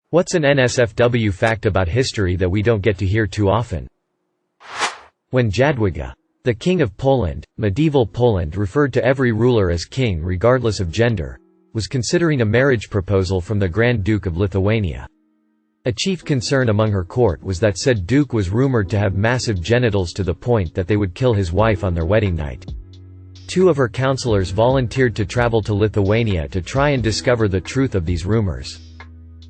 What's an Nsfw fact about history that we don't get to hear too often? When Jadwiga, the king of Poland, medieval Poland referred to every ruler as king regardless of gender, was considering a marriage proposal from the Grand Duke of Lithuania. A chief concern among her court was that said duke was rumored to have massive genitals to the point that they would kill his wife on their wedding night. 2 of her counselors volunteered to travel to Lithuania to try and discover the truth of these rumors.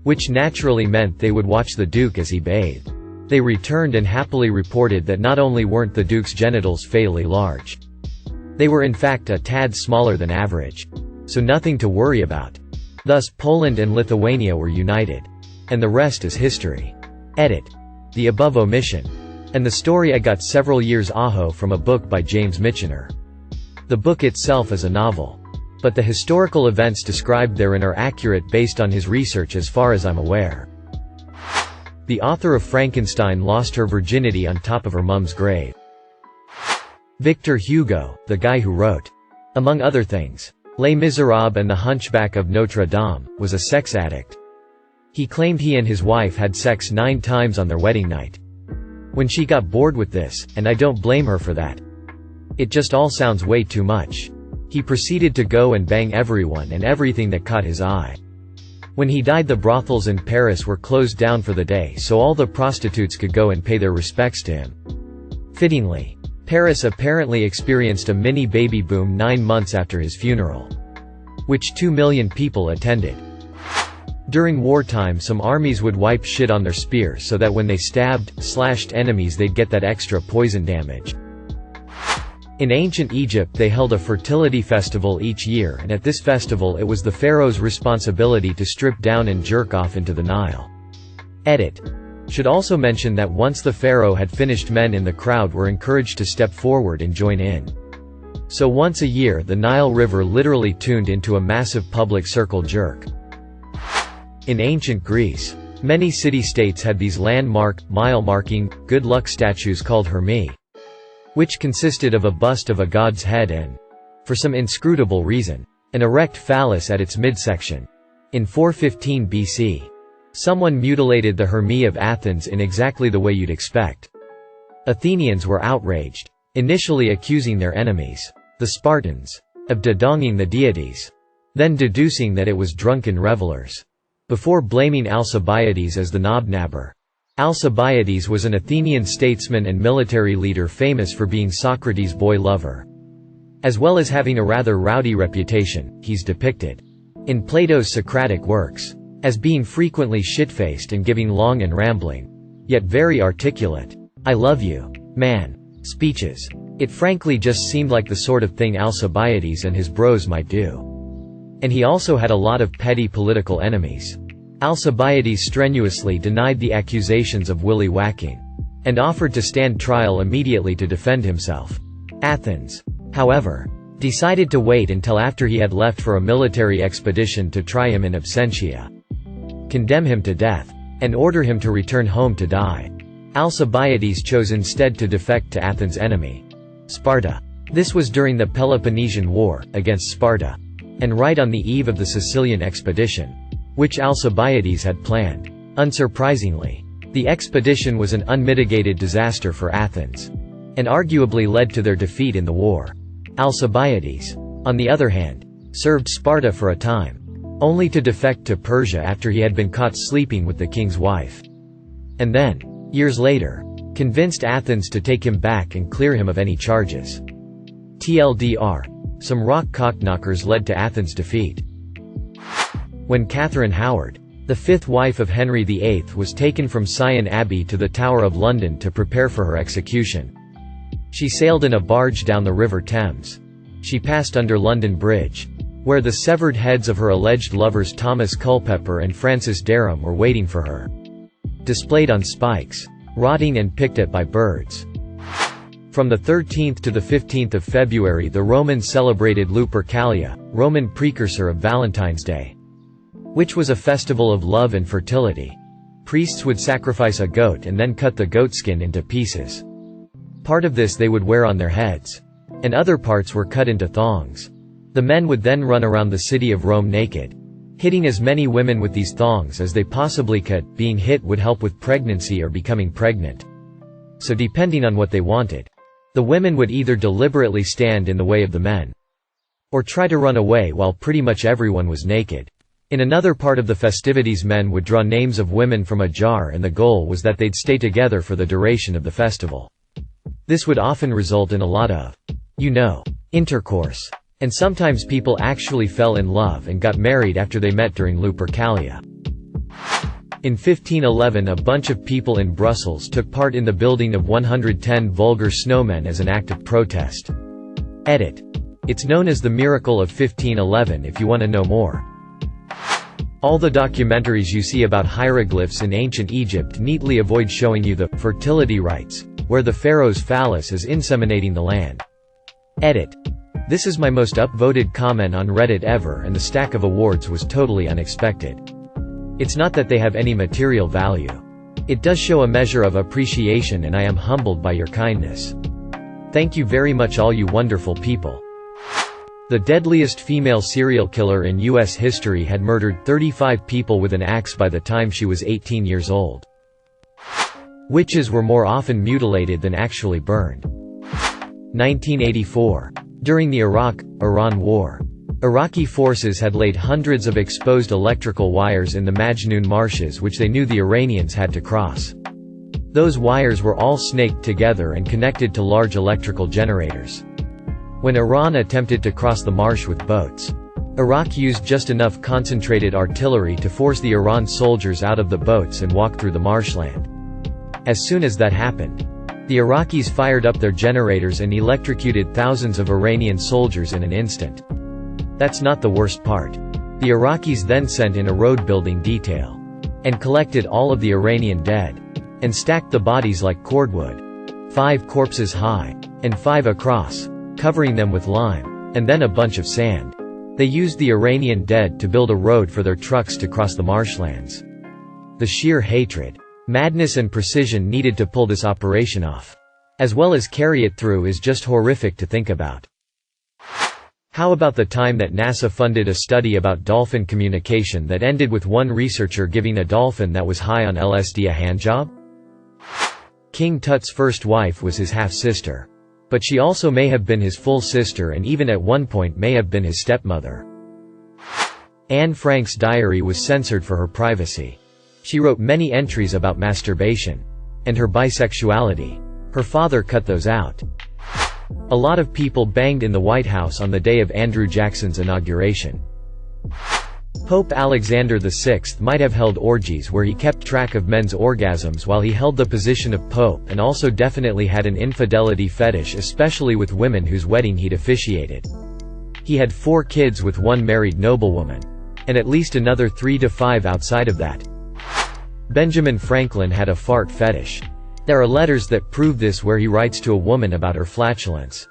Which naturally meant they would watch the duke as he bathed. They returned and happily reported that not only weren't the duke's genitals fatally large, they were in fact a tad smaller than average. So nothing to worry about. Thus Poland and Lithuania were united. And the rest is history. Edit. The above omission. And the story I got several years ago from a book by James Michener. The book itself is a novel. But the historical events described therein are accurate based on his research as far as I'm aware. The author of Frankenstein lost her virginity on top of her mum's grave. Victor Hugo, the guy who wrote, among other things, Les Miserables and The Hunchback of Notre Dame, was a sex addict. He claimed he and his wife had sex 9 times on their wedding night. When she got bored with this, and I don't blame her for that. It just all sounds way too much. He proceeded to go and bang everyone and everything that caught his eye. When he died, the brothels in Paris were closed down for the day so all the prostitutes could go and pay their respects to him. Fittingly, Paris apparently experienced a mini baby boom 9 months after his funeral, which 2 million people attended. During wartime, some armies would wipe shit on their spears so that when they stabbed, slashed enemies they'd get that extra poison damage. In ancient Egypt they held a fertility festival each year, and at this festival it was the pharaoh's responsibility to strip down and jerk off into the Nile. Edit. Should also mention that once the pharaoh had finished, men in the crowd were encouraged to step forward and join in. So once a year the Nile River literally tuned into a massive public circle jerk. In ancient Greece, many city-states had these landmark, mile-marking, good luck statues called hermei, which consisted of a bust of a god's head and, for some inscrutable reason, an erect phallus at its midsection. In 415 BC, someone mutilated the hermei of Athens in exactly the way you'd expect. Athenians were outraged, initially accusing their enemies, the Spartans, of dodonging the deities, then deducing that it was drunken revelers, before blaming Alcibiades as the knobnabber. Alcibiades was an Athenian statesman and military leader famous for being Socrates' boy lover. As well as having a rather rowdy reputation, he's depicted in Plato's Socratic works as being frequently shit-faced and giving long and rambling, yet very articulate, "I love you, man" speeches. It frankly just seemed like the sort of thing Alcibiades and his bros might do. And he also had a lot of petty political enemies. Alcibiades strenuously denied the accusations of willy whacking, and offered to stand trial immediately to defend himself. Athens, however, decided to wait until after he had left for a military expedition to try him in absentia, condemn him to death, and order him to return home to die. Alcibiades chose instead to defect to Athens' enemy, Sparta. This was during the Peloponnesian War, against Sparta, and right on the eve of the Sicilian expedition, which Alcibiades had planned. Unsurprisingly, the expedition was an unmitigated disaster for Athens, and arguably led to their defeat in the war. Alcibiades, on the other hand, served Sparta for a time, only to defect to Persia after he had been caught sleeping with the king's wife. And then, years later, convinced Athens to take him back and clear him of any charges. TLDR, some rock cockknockers led to Athens' defeat. When Catherine Howard, the 5th wife of Henry VIII, was taken from Sion Abbey to the Tower of London to prepare for her execution, she sailed in a barge down the River Thames. She passed under London Bridge, where the severed heads of her alleged lovers Thomas Culpeper and Francis Derham were waiting for her, displayed on spikes, rotting and picked at by birds. From the 13th to the 15th of February the Romans celebrated Lupercalia, Roman precursor of Valentine's Day, which was a festival of love and fertility. Priests would sacrifice a goat and then cut the goatskin into pieces. Part of this they would wear on their heads, and other parts were cut into thongs. The men would then run around the city of Rome naked. hitting as many women with these thongs as they possibly could. Being hit would help with pregnancy or becoming pregnant. So depending on what they wanted, the women would either deliberately stand in the way of the men, or try to run away while pretty much everyone was naked. In another part of the festivities, men would draw names of women from a jar, and the goal was that they'd stay together for the duration of the festival. This would often result in a lot of, intercourse. And sometimes people actually fell in love and got married after they met during Lupercalia. In 1511, a bunch of people in Brussels took part in the building of 110 vulgar snowmen as an act of protest. Edit. It's known as the Miracle of 1511 if you want to know more. All the documentaries you see about hieroglyphs in ancient Egypt neatly avoid showing you the fertility rites, where the pharaoh's phallus is inseminating the land. Edit. This is my most upvoted comment on Reddit ever, and the stack of awards was totally unexpected. It's not that they have any material value. It does show a measure of appreciation, and I am humbled by your kindness. Thank you very much, all you wonderful people. The deadliest female serial killer in U.S. history had murdered 35 people with an axe by the time she was 18 years old. Witches were more often mutilated than actually burned. 1984. During the Iraq-Iran War, Iraqi forces had laid hundreds of exposed electrical wires in the Majnoon marshes, which they knew the Iranians had to cross. Those wires were all snaked together and connected to large electrical generators. When Iran attempted to cross the marsh with boats, Iraq used just enough concentrated artillery to force the Iran soldiers out of the boats and walk through the marshland. As soon as that happened, the Iraqis fired up their generators and electrocuted thousands of Iranian soldiers in an instant. That's not the worst part. The Iraqis then sent in a road-building detail and collected all of the Iranian dead and stacked the bodies like cordwood, 5 corpses high and 5 across, covering them with lime, and then a bunch of sand. They used the Iranian dead to build a road for their trucks to cross the marshlands. The sheer hatred, madness and precision needed to pull this operation off, as well as carry it through, is just horrific to think about. How about the time that NASA funded a study about dolphin communication that ended with one researcher giving a dolphin that was high on LSD a handjob? King Tut's first wife was his half-sister. But she also may have been his full sister, and even at one point may have been his stepmother. Anne Frank's diary was censored for her privacy. She wrote many entries about masturbation and her bisexuality. Her father cut those out. A lot of people banged in the White House on the day of Andrew Jackson's inauguration. Pope Alexander VI might have held orgies where he kept track of men's orgasms while he held the position of pope, and also definitely had an infidelity fetish, especially with women whose wedding he'd officiated. He had 4 kids with one married noblewoman, and at least another 3 to 5 outside of that. Benjamin Franklin had a fart fetish. There are letters that prove this, where he writes to a woman about her flatulence.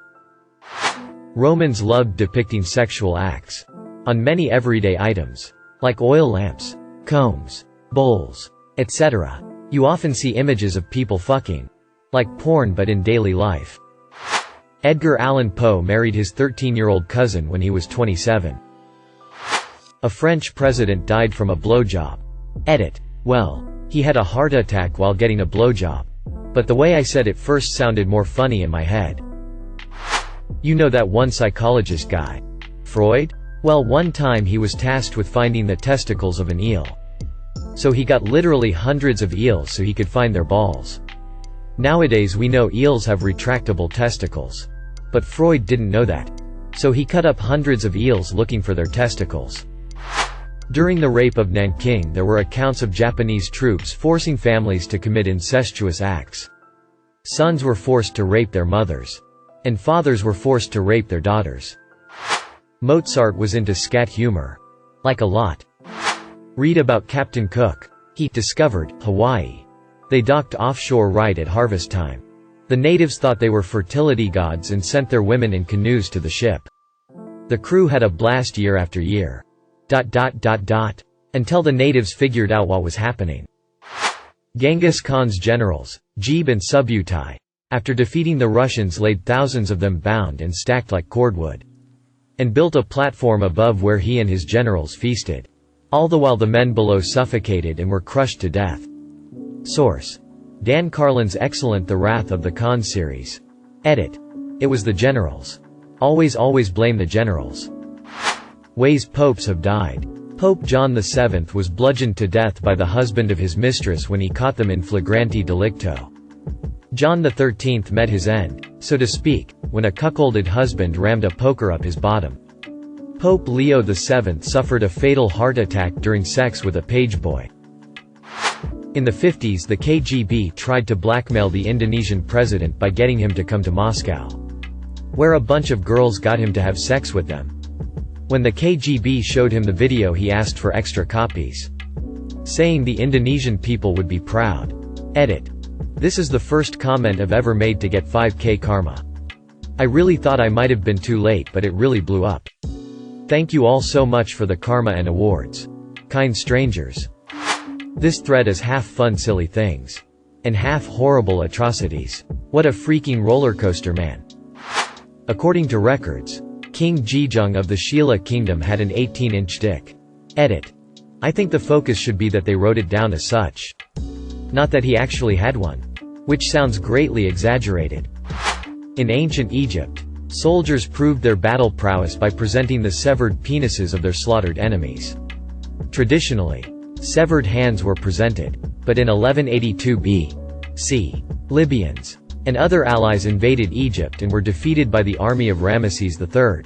Romans loved depicting sexual acts on many everyday items, like oil lamps, combs, bowls, etc. You often see images of people fucking, like porn but in daily life. Edgar Allan Poe married his 13-year-old cousin when he was 27. A French president died from a blowjob. Edit. Well, he had a heart attack while getting a blowjob. But the way I said it first sounded more funny in my head. You know that one psychologist guy, Freud? Well, one time he was tasked with finding the testicles of an eel. So he got literally hundreds of eels so he could find their balls. Nowadays we know eels have retractable testicles. But Freud didn't know that. So he cut up hundreds of eels looking for their testicles. During the rape of Nanking, there were accounts of Japanese troops forcing families to commit incestuous acts. Sons were forced to rape their mothers, and fathers were forced to rape their daughters. Mozart was into scat humor. Like a lot. Read about Captain Cook. He discovered Hawaii. They docked offshore right at harvest time. The natives thought they were fertility gods and sent their women in canoes to the ship. The crew had a blast year after year. Until the natives figured out what was happening. Genghis Khan's generals, Jeeb and Subutai, after defeating the Russians, laid thousands of them bound and stacked like cordwood, and built a platform above where he and his generals feasted. All the while the men below suffocated and were crushed to death. Source: Dan Carlin's excellent The Wrath of the Khan series. Edit: it was the generals. Always blame the generals. Ways popes have died. Pope John VII was bludgeoned to death by the husband of his mistress when he caught them in flagranti delicto. John XIII met his end, so to speak, when a cuckolded husband rammed a poker up his bottom. Pope Leo VII suffered a fatal heart attack during sex with a page boy. In the 50s, the KGB tried to blackmail the Indonesian president by getting him to come to Moscow, where a bunch of girls got him to have sex with them. When the KGB showed him the video, he asked for extra copies, saying the Indonesian people would be proud. Edit: this is the first comment I've ever made to get 5K karma. I really thought I might have been too late, but it really blew up. Thank you all so much for the karma and awards. Kind strangers. This thread is half fun silly things, and half horrible atrocities. What a freaking roller coaster, man. According to records, King Jejong of the Shilla Kingdom had an 18-inch dick. Edit: I think the focus should be that they wrote it down as such, not that he actually had one, which sounds greatly exaggerated. In ancient Egypt, soldiers proved their battle prowess by presenting the severed penises of their slaughtered enemies. Traditionally, severed hands were presented, but in 1182 B.C., Libyans and other allies invaded Egypt and were defeated by the army of Ramesses III.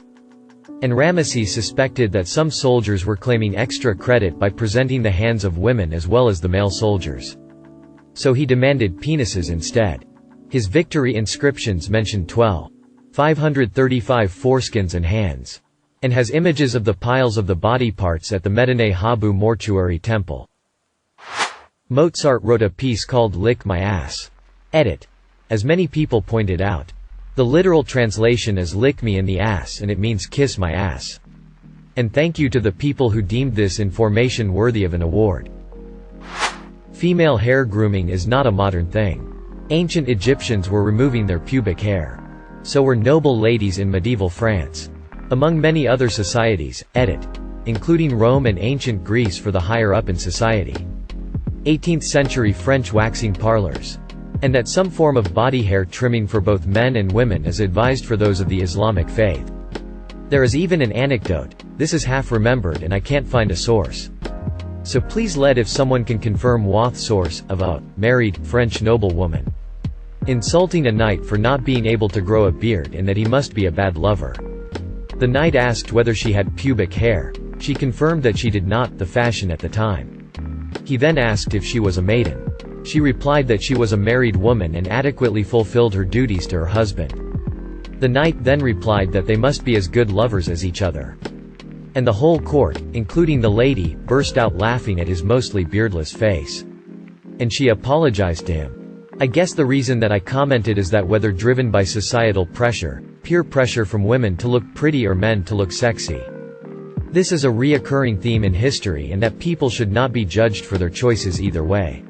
And Ramesses suspected that some soldiers were claiming extra credit by presenting the hands of women as well as the male soldiers. So he demanded penises instead. His victory inscriptions mention 535 foreskins and hands, and has images of the piles of the body parts at the Medine Habu mortuary temple. Mozart wrote a piece called Lick My Ass. Edit: as many people pointed out, the literal translation is lick me in the ass and it means kiss my ass. And thank you to the people who deemed this information worthy of an award. Female hair grooming is not a modern thing. Ancient Egyptians were removing their pubic hair. So were noble ladies in medieval France. Among many other societies, edit, including Rome and ancient Greece for the higher up in society. 18th century French waxing parlors. And that some form of body hair trimming for both men and women is advised for those of the Islamic faith. There is even an anecdote, this is half remembered and I can't find a source. So please let if someone can confirm Wath source, of a married, French noblewoman insulting a knight for not being able to grow a beard and that he must be a bad lover. The knight asked whether she had pubic hair. She confirmed that she did not, the fashion at the time. He then asked if she was a maiden. She replied that she was a married woman and adequately fulfilled her duties to her husband. The knight then replied that they must be as good lovers as each other. And the whole court, including the lady, burst out laughing at his mostly beardless face. And she apologized to him. I guess the reason that I commented is that whether driven by societal pressure, peer pressure from women to look pretty or men to look sexy, this is a reoccurring theme in history and that people should not be judged for their choices either way.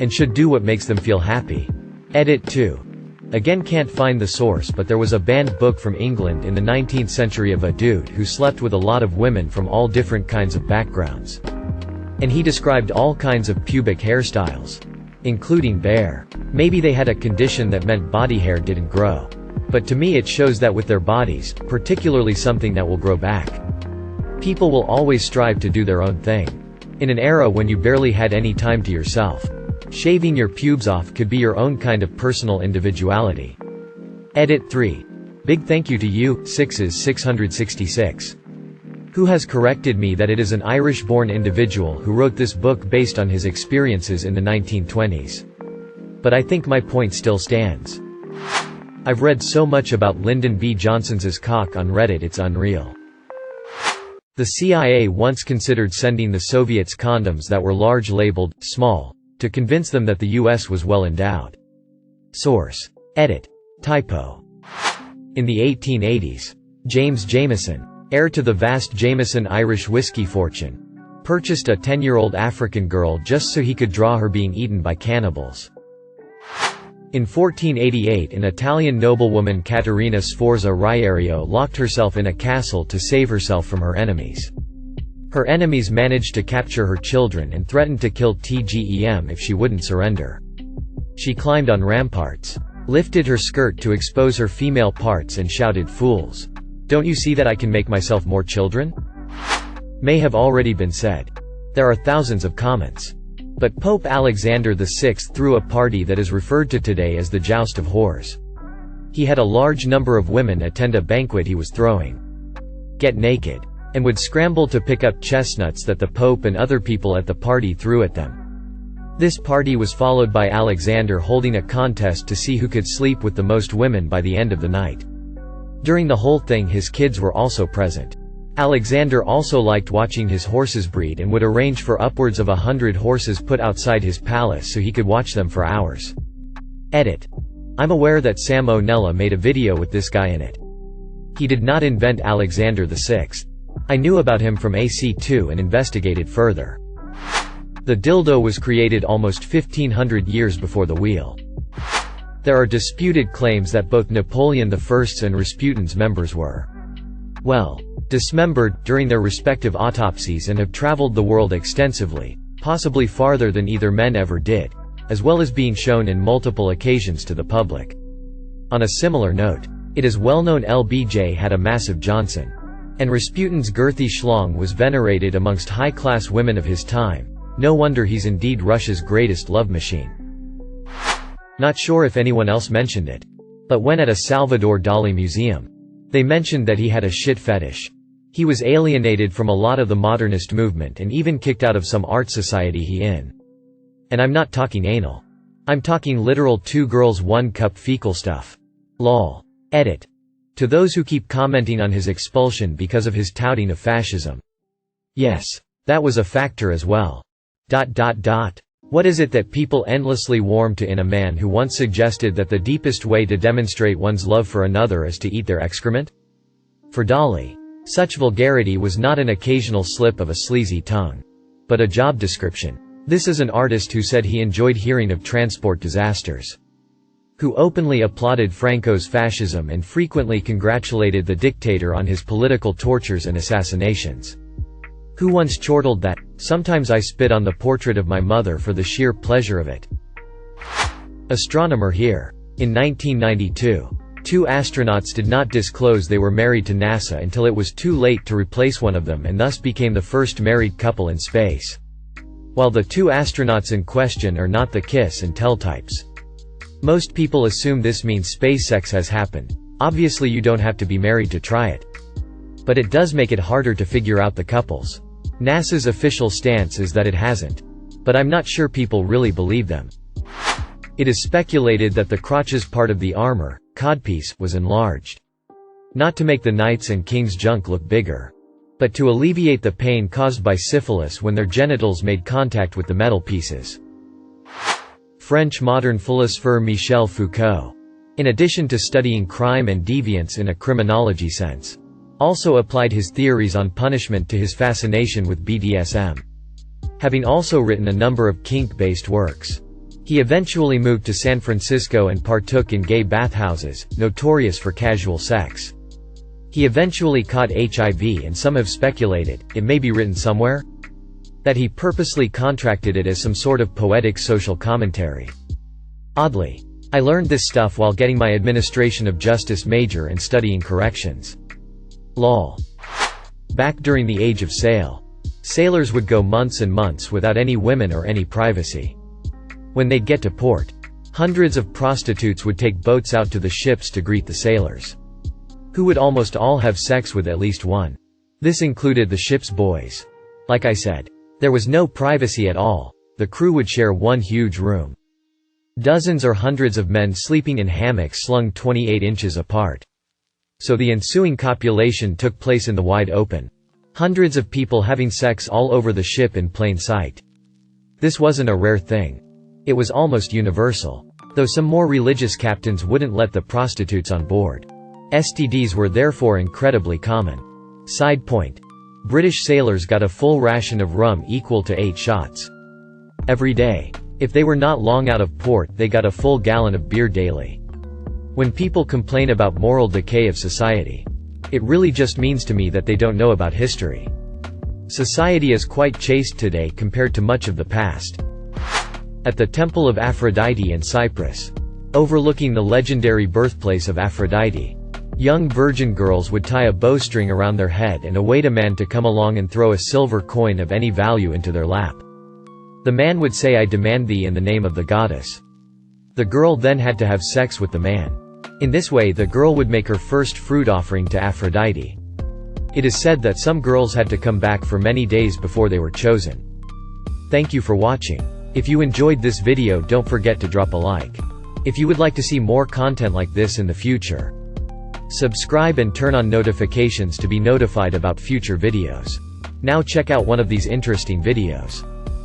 And should do what makes them feel happy. Edit 2. Again, can't find the source, but there was a banned book from England in the 19th century of a dude who slept with a lot of women from all different kinds of backgrounds. And he described all kinds of pubic hairstyles, including bare. Maybe they had a condition that meant body hair didn't grow. But to me it shows that with their bodies, particularly something that will grow back, people will always strive to do their own thing. In an era when you barely had any time to yourself, shaving your pubes off could be your own kind of personal individuality. Edit 3. Big thank you to you, 666, who has corrected me that it is an Irish-born individual who wrote this book based on his experiences in the 1920s. But I think my point still stands. I've read so much about Lyndon B. Johnson's cock on Reddit, it's unreal. The CIA once considered sending the Soviets condoms that were large labeled small to convince them that the US was well endowed. Source. Edit. Typo. In the 1880s, James Jameson, heir to the vast Jameson Irish whiskey fortune, purchased a 10-year-old African girl just so he could draw her being eaten by cannibals. In 1488, an Italian noblewoman Caterina Sforza Riario locked herself in a castle to save herself from her enemies. Her enemies managed to capture her children and threatened to kill Tgem if she wouldn't surrender. She climbed on ramparts, lifted her skirt to expose her female parts and shouted, "Fools! Don't you see that I can make myself more children?" May have already been said. There are thousands of comments. But Pope Alexander VI threw a party that is referred to today as the Joust of Whores. He had a large number of women attend a banquet he was throwing, get naked, and would scramble to pick up chestnuts that the Pope and other people at the party threw at them. This party was followed by Alexander holding a contest to see who could sleep with the most women by the end of the night. During the whole thing his kids were also present. Alexander also liked watching his horses breed and would arrange for upwards of 100 horses put outside his palace so he could watch them for hours. Edit. I'm aware that Sam O'Nella made a video with this guy in it. He did not invent Alexander VI. I knew about him from AC2 and investigated further. The dildo was created almost 1500 years before the wheel. There are disputed claims that both Napoleon I's and Rasputin's members were, well, dismembered, during their respective autopsies and have traveled the world extensively, possibly farther than either men ever did, as well as being shown in multiple occasions to the public. On a similar note, it is well known LBJ had a massive Johnson. And Rasputin's girthy schlong was venerated amongst high-class women of his time. No wonder he's indeed Russia's greatest love machine. Not sure if anyone else mentioned it. But when at a Salvador Dali museum, they mentioned that he had a shit fetish. He was alienated from a lot of the modernist movement and even kicked out of some art society he in. And I'm not talking anal. I'm talking literal 2 girls 1 cup fecal stuff. Lol. Edit. To those who keep commenting on his expulsion because of his touting of fascism. Yes, that was a factor as well. What is it that people endlessly warm to in a man who once suggested that the deepest way to demonstrate one's love for another is to eat their excrement? For Dali, such vulgarity was not an occasional slip of a sleazy tongue, but a job description. This is an artist who said he enjoyed hearing of transport disasters, who openly applauded Franco's fascism and frequently congratulated the dictator on his political tortures and assassinations, who once chortled that, "Sometimes I spit on the portrait of my mother for the sheer pleasure of it." Astronomer here. In 1992, 2 astronauts did not disclose they were married to NASA until it was too late to replace one of them and thus became the first married couple in space. While the 2 astronauts in question are not the kiss and tell types. Most people assume this means space sex has happened. Obviously you don't have to be married to try it. But it does make it harder to figure out the couples. NASA's official stance is that it hasn't. But I'm not sure people really believe them. It is speculated that the crotches part of the armor, codpiece, was enlarged. Not to make the knights and king's junk look bigger, but to alleviate the pain caused by syphilis when their genitals made contact with the metal pieces. French modern philosopher Michel Foucault, in addition to studying crime and deviance in a criminology sense, also applied his theories on punishment to his fascination with BDSM. Having also written a number of kink-based works, he eventually moved to San Francisco and partook in gay bathhouses, notorious for casual sex. He eventually caught HIV and some have speculated, it may be written somewhere, that he purposely contracted it as some sort of poetic social commentary. Oddly, I learned this stuff while getting my administration of justice major and studying corrections. Lol. Back during the age of sail, sailors would go months and months without any women or any privacy. When they'd get to port, hundreds of prostitutes would take boats out to the ships to greet the sailors, who would almost all have sex with at least one. This included the ship's boys. Like I said, there was no privacy at all. The crew would share one huge room. Dozens or hundreds of men sleeping in hammocks slung 28 inches apart. So the ensuing copulation took place in the wide open. Hundreds of people having sex all over the ship in plain sight. This wasn't a rare thing. It was almost universal, though some more religious captains wouldn't let the prostitutes on board. STDs were therefore incredibly common. Side point. British sailors got a full ration of rum equal to 8 shots every day. If they were not long out of port, they got a full gallon of beer daily. When people complain about moral decay of society, it really just means to me that they don't know about history. Society is quite chaste today compared to much of the past. At the Temple of Aphrodite in Cyprus, overlooking the legendary birthplace of Aphrodite, young virgin girls would tie a bowstring around their head and await a man to come along and throw a silver coin of any value into their lap. The man would say, "I demand thee," in the name of the goddess. The girl then had to have sex with the man. In this way, the girl would make her first fruit offering to Aphrodite. It is said that some girls had to come back for many days before they were chosen. Thank you for watching. If you enjoyed this video, don't forget to drop a like. If you would like to see more content like this in the future, subscribe and turn on notifications to be notified about future videos. Now check out one of these interesting videos.